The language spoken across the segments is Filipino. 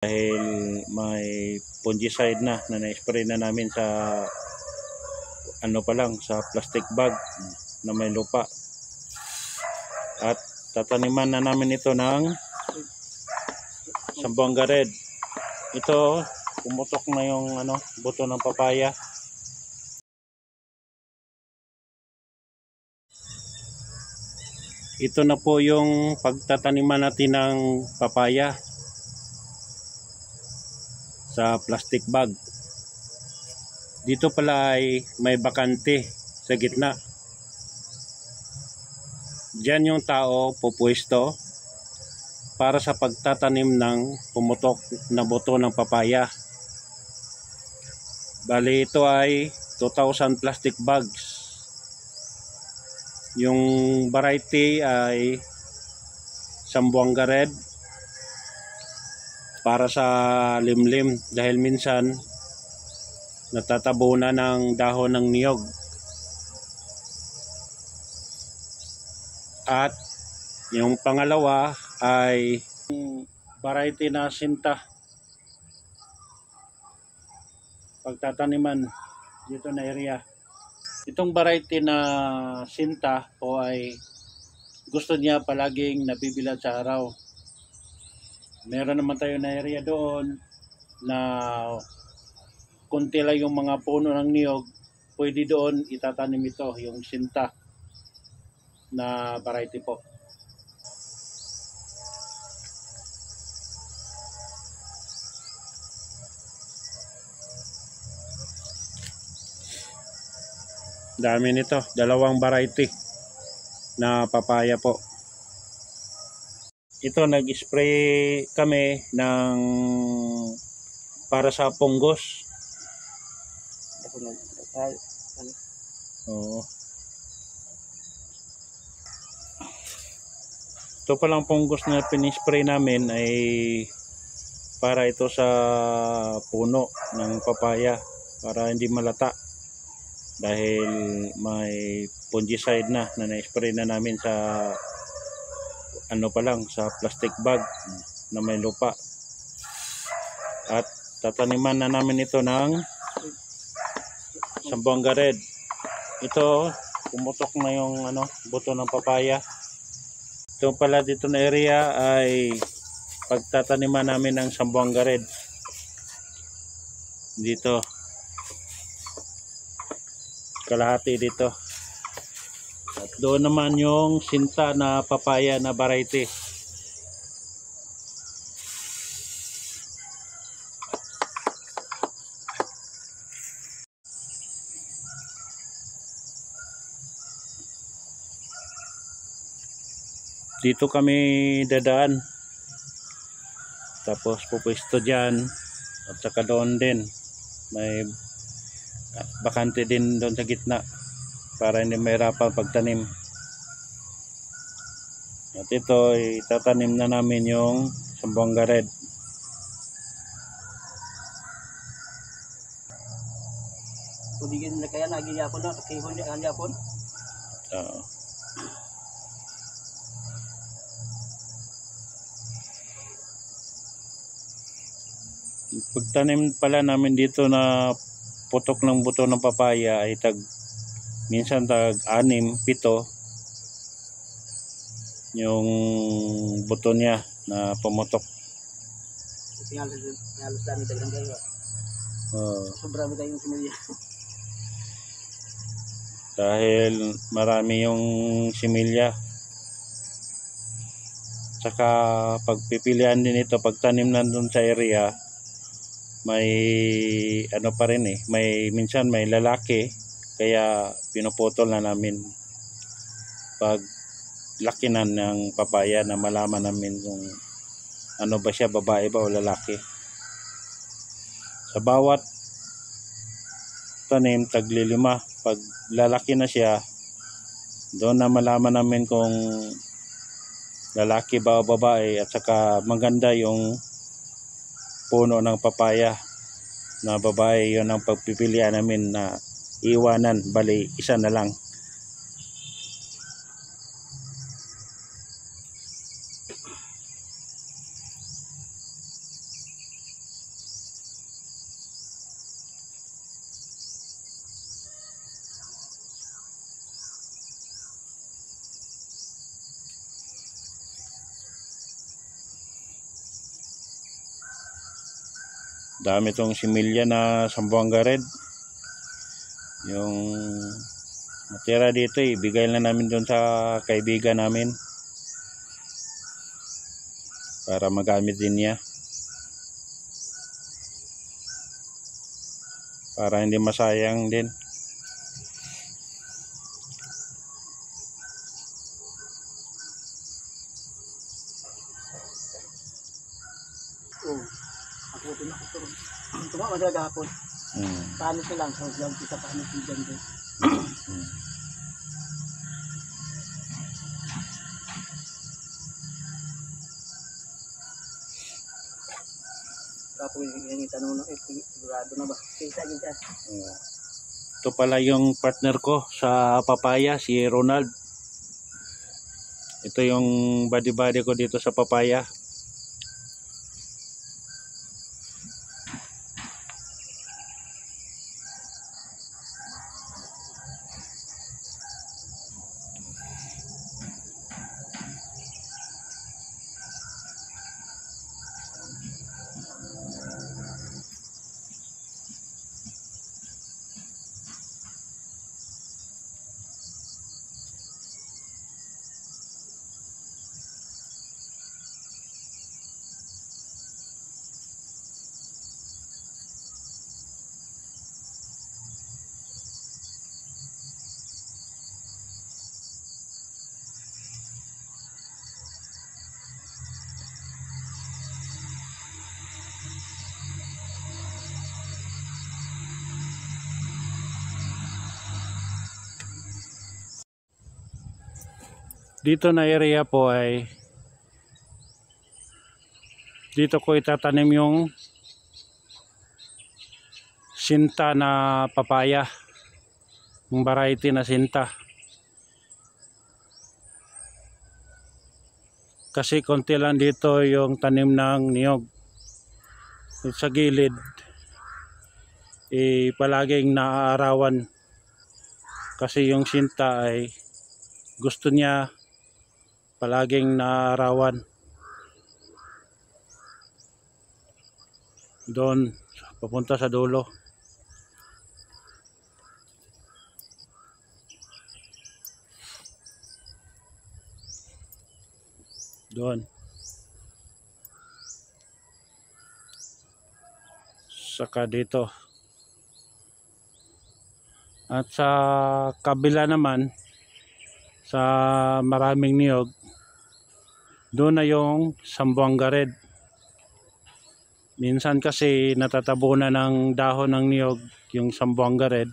dahil may fungicide na na-spray na namin sa ano pa lang, sa plastic bag na may lupa. At tataniman na namin ito ng Zamboanga Red. Ito, pumutok na yung buto ng papaya. Ito na po yung pagtataniman natin ng papaya sa plastic bag. Dito pala ay may bakante sa gitna. Diyan yung tao pupwesto para sa pagtatanim ng pumutok na buto ng papaya. Bali ito ay 2,000 plastic bags. Yung variety ay Zamboanga Red para sa limlim dahil minsan natatabunan ng dahon ng niyog. At yung pangalawa ay variety na sinta, pagtataniman dito na area. Itong variety na sinta po ay gusto niya palaging nabibilad sa araw. Meron naman tayo na area doon na kunti lang yung mga puno ng niyog, pwede doon itatanim ito, yung sinta na variety po. Dami nito, dalawang variety na papaya po. Ito nag-spray kami ng para sa punggos. Oo. Ito palang punggos na pinispray namin ay para ito sa puno ng papaya para hindi malata. Dahil may fungicide na na-spray na namin sa pa lang, sa plastic bag na may lupa. At tataniman na namin ito ng Zamboanga Red. Ito, pumutok na yung buto ng papaya. Ito pala dito na area ay pagtataniman namin ng Zamboanga Red. Dito. Kalahati dito. At doon naman yung sinta na papaya na variety. Dito kami dadaan. Tapos pupwesto dyan. At saka doon din. May bakante din doon sa gitna para hindi mahirapan pagtanim. At ito itatanim na namin yung Zamboanga Red. Kudigin na kaya lagi yapon na kakihon niya ang yapon. Pagtanim pala namin dito na putok ng buto ng papaya ay minsan tag 6, 7 yung buto niya na pumutok. Halos dami tayong gayo. Sobrang tayong similya. Dahil marami yung similya. Saka pagpipilian din ito, pagtanim nandun sa area, may pa rin may minsan may lalaki, kaya pinuputol na namin pag laki na ng papaya na malaman namin kung ba siya, babae ba o lalaki. Sa bawat tanim taglilima, pag lalaki na siya, doon na malaman namin kung lalaki ba o babae. At saka maganda yung puno ng papaya na babae, yun ang pagpipilian namin na iwanan, bali isa na lang. Dami tong similya na Zamboanga Red. Yung natira dito, ibigay na namin doon sa kaibigan namin para magamit din niya, para hindi masayang din. Oo. Ako ito na ito. Tumawa talaga hapon. Hmm. Paano lang sa vlog kita paano si Jan doon. Tapos yung tanong na sigurado na ba? Kita din siya. Ito pala yung partner ko sa papaya, si Ronald. Ito yung buddy-buddy ko dito sa papaya. Dito na area po ay dito ko itatanim yung sinta na papaya, yung variety na sinta, kasi konti lang dito yung tanim ng niyog. Sa gilid palaging naaarawan kasi yung sinta ay gusto niya palaging naarawan. Doon papunta sa dulo. Doon. Saka dito. At sa kabila naman, sa maraming niyog, doon na yung Zamboanga Red. Minsan kasi natatabunan ng dahon ng niyog yung Zamboanga Red,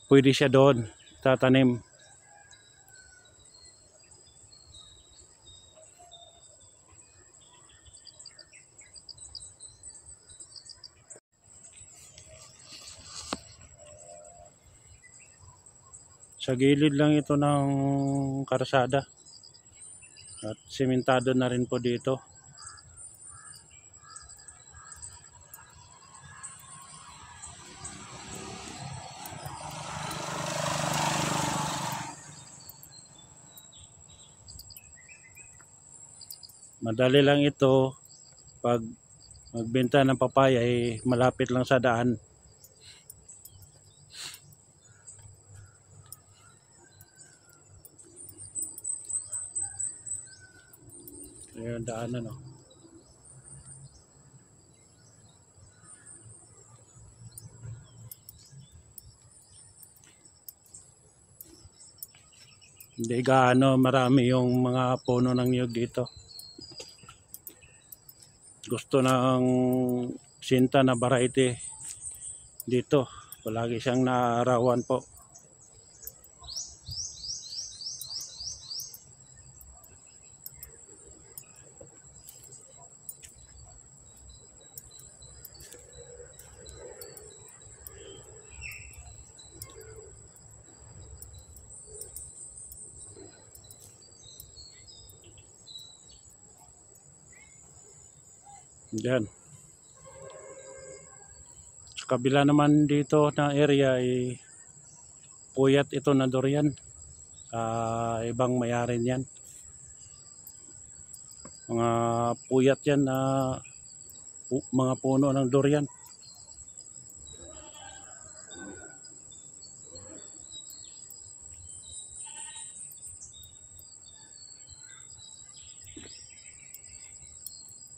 pwede siya doon tatanim. Sa gilid lang ito ng karsada at simentado na rin po dito. Madali lang ito pag magbenta ng papaya, malapit lang sa daan. Ayun, daanan oh. Hindi gaano marami yung mga puno ng niyog dito. Gusto ng sinta na variety dito, palagi siyang naarawan po. Diyan. Sa kabila naman dito na area puyat ito na durian. Ibang mayari niyan. Mga puyat yan na mga puno ng durian.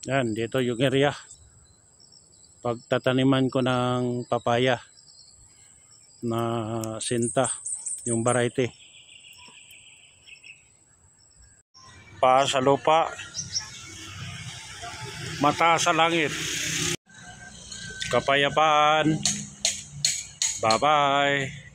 Yan, dito yung area. Pagtataniman ko ng papaya na sinta, yung variety. Paa sa lupa, mata sa langit. Kapayapaan. Bye-bye.